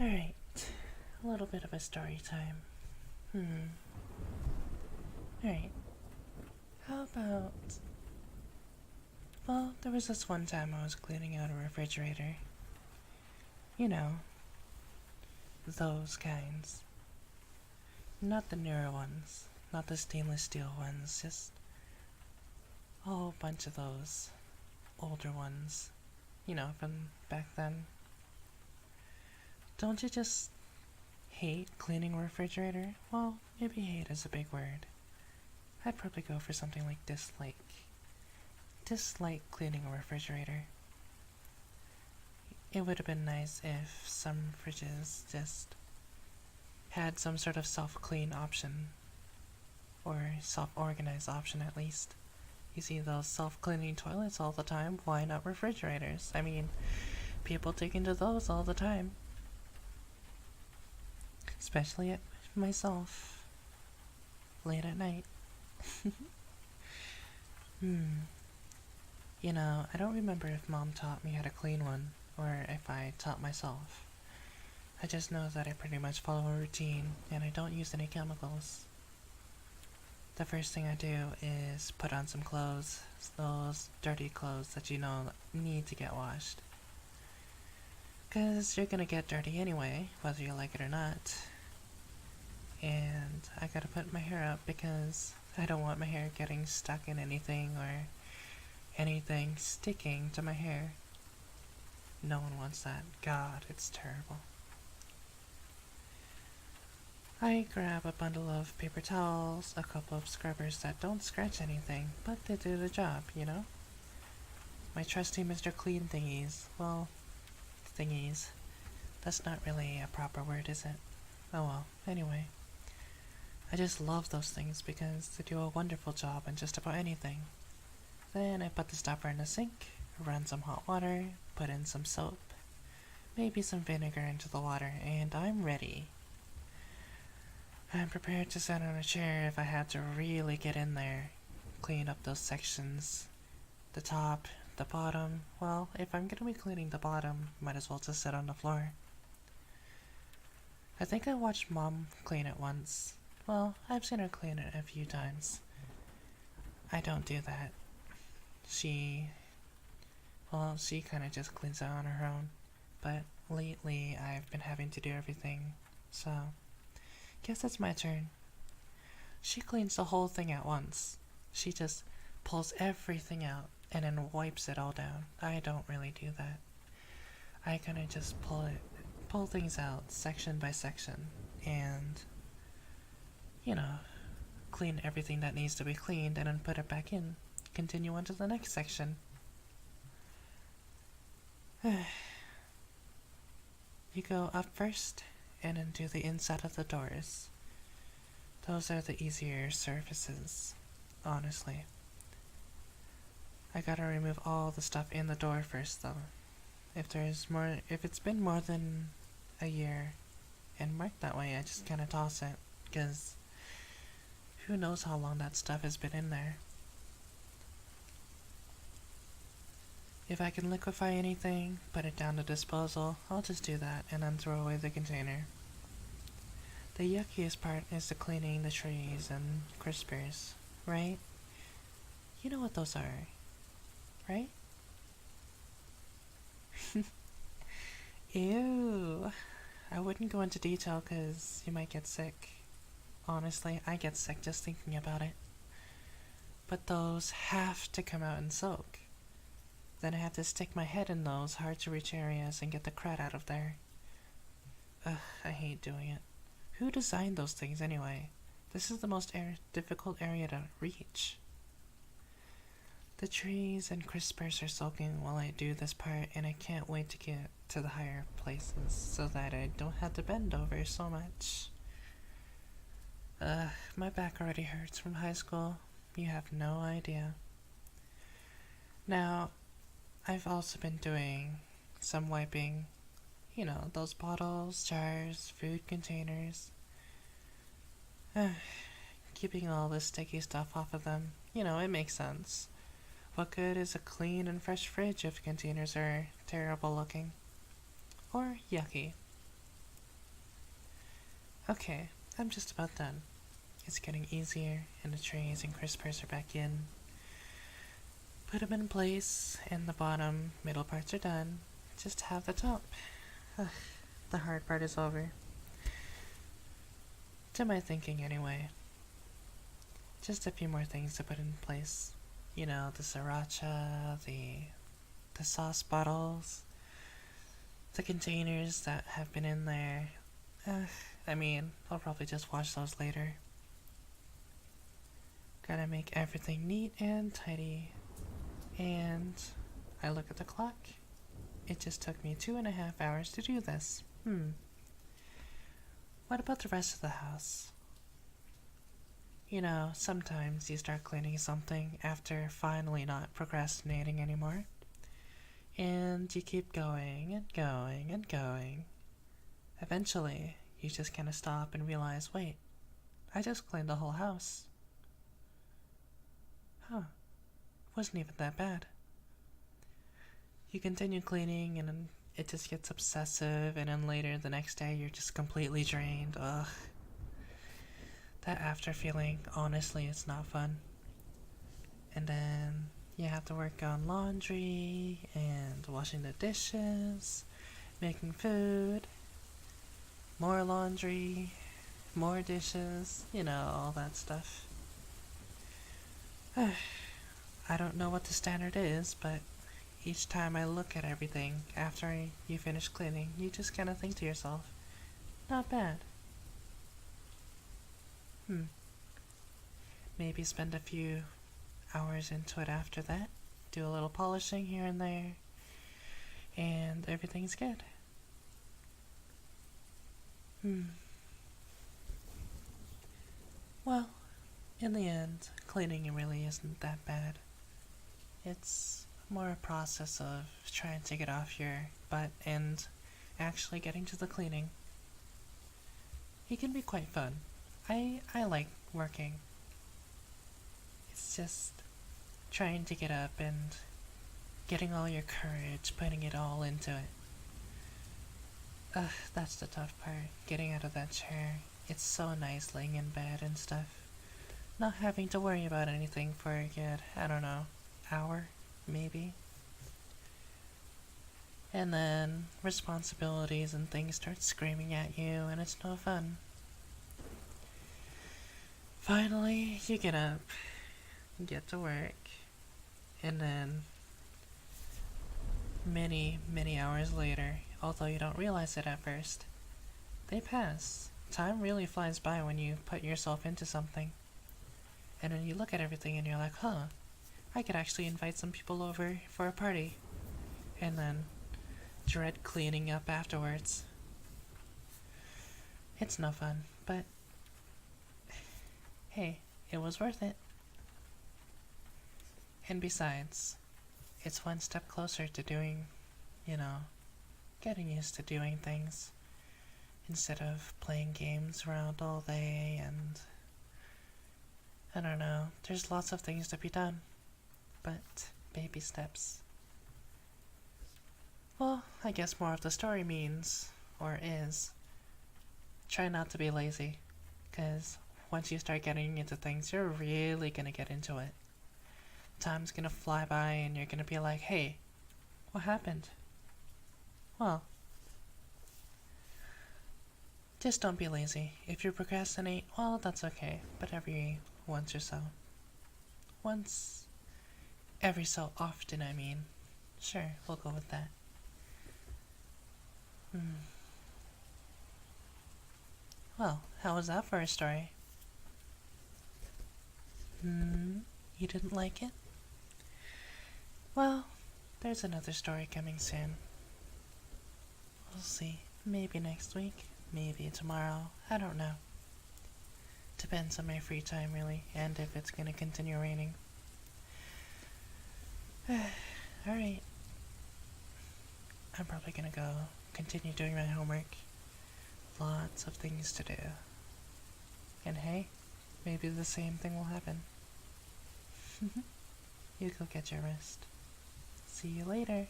Alright, a little bit of a story time. Alright, how about. Well, there was this one time I was cleaning out a refrigerator. You know, those kinds. Not the newer ones, not the stainless steel ones, just a whole bunch of those older ones. From back then. Don't you just hate cleaning a refrigerator? Well, maybe hate is a big word. I'd probably go for something like dislike. Dislike cleaning a refrigerator. It would have been nice if some fridges just had some sort of self-clean option, or self-organized option at least. You see those self-cleaning toilets all the time, why not refrigerators? I mean, people dig into those all the time. Especially at myself, late at night. I don't remember if Mom taught me how to clean one, or if I taught myself. I just know that I pretty much follow a routine, and I don't use any chemicals. The first thing I do is put on some clothes, those dirty clothes that need to get washed. 'Cause you're gonna get dirty anyway, whether you like it or not. And I gotta put my hair up because I don't want my hair getting stuck in anything or anything sticking to my hair. No one wants that. God, it's terrible. I grab a bundle of paper towels, a couple of scrubbers that don't scratch anything, but they do the job, My trusty Mr. Clean thingies. Well, thingies. That's not really a proper word, is it? Oh well, anyway. I just love those things because they do a wonderful job on just about anything. Then I put the stopper in the sink, run some hot water, put in some soap, maybe some vinegar into the water, and I'm ready. I'm prepared to sit on a chair if I had to really get in there, clean up those sections. The top, the bottom. Well, if I'm gonna be cleaning the bottom, might as well just sit on the floor. I think I watched Mom clean it once. Well, I've seen her clean it a few times. I don't do that. She kind of just cleans it on her own. But lately, I've been having to do everything, so guess it's my turn. She cleans the whole thing at once. She just pulls everything out and then wipes it all down. I don't really do that. I kind of just pull things out section by section and, clean everything that needs to be cleaned and then put it back in. Continue on to the next section. You go up first and then do the inside of the doors. Those are the easier surfaces, honestly. I gotta remove all the stuff in the door first though. If it's been more than a year and marked that way, I just kinda toss it, because who knows how long that stuff has been in there. If I can liquefy anything, put it down to disposal, I'll just do that and then throw away the container. The yuckiest part is the cleaning the trees and crispers, right? You know what those are, right? Ew. I wouldn't go into detail because you might get sick. Honestly, I get sick just thinking about it. But those have to come out and soak. Then I have to stick my head in those hard-to-reach areas and get the crud out of there. Ugh, I hate doing it. Who designed those things anyway? This is the most difficult area to reach. The trees and crispers are soaking while I do this part, and I can't wait to get to the higher places so that I don't have to bend over so much. My back already hurts from high school. You have no idea. Now, I've also been doing some wiping. Those bottles, jars, food containers. Keeping all the sticky stuff off of them. It makes sense. What good is a clean and fresh fridge if containers are terrible looking? Or yucky? Okay, I'm just about done. It's getting easier, and the trays and crispers are back in. Put them in place, and the bottom, middle parts are done. Just have the top. Ugh, the hard part is over. To my thinking, anyway. Just a few more things to put in place. You know, the sriracha, the sauce bottles, the containers that have been in there. I mean, I'll probably just wash those later. Gotta make everything neat and tidy. And I look at the clock. It just took me 2.5 hours to do this. What about the rest of the house? You know, sometimes you start cleaning something after finally not procrastinating anymore. And you keep going and going and going. Eventually, you just kind of stop and realize, wait, I just cleaned the whole house. Huh, wasn't even that bad. You continue cleaning and then it just gets obsessive, and then later the next day you're just completely drained. Ugh. That after feeling, honestly, it's not fun. And then you have to work on laundry and washing the dishes, making food, more laundry, more dishes, you know, all that stuff. I don't know what the standard is, but each time I look at everything after you finish cleaning, you just kind of think to yourself, not bad. Maybe spend a few hours into it after that, do a little polishing here and there, and everything's good. Well, in the end, cleaning really isn't that bad. It's more a process of trying to get off your butt and actually getting to the cleaning. It can be quite fun. I like working. It's just trying to get up and getting all your courage, putting it all into it. That's the tough part, getting out of that chair. It's so nice laying in bed and stuff. Not having to worry about anything for a good, I don't know, hour, maybe. And then responsibilities and things start screaming at you, and it's no fun. Finally, you get up, get to work, and then many, many hours later, although you don't realize it at first, they pass. Time really flies by when you put yourself into something. And then you look at everything and you're like, huh, I could actually invite some people over for a party. And then dread cleaning up afterwards. It's no fun, but hey, it was worth it. And besides, it's one step closer to doing, you know, getting used to doing things instead of playing games around all day. And I don't know, there's lots of things to be done, but baby steps. Well, I guess more of the story means, or is, try not to be lazy, because once you start getting into things, you're really gonna get into it. Time's gonna fly by and you're gonna be like, hey, what happened? Well, just don't be lazy. If you procrastinate, well, that's okay, but every once or so. Once, every so often, I mean. Sure, we'll go with that. Well, how was that for a story? You didn't like it? Well, there's another story coming soon. We'll see. Maybe next week, maybe tomorrow, I don't know. Depends on my free time, really, and if it's gonna continue raining. Alright. I'm probably gonna go continue doing my homework. Lots of things to do. And hey, maybe the same thing will happen. You go get your rest. See you later.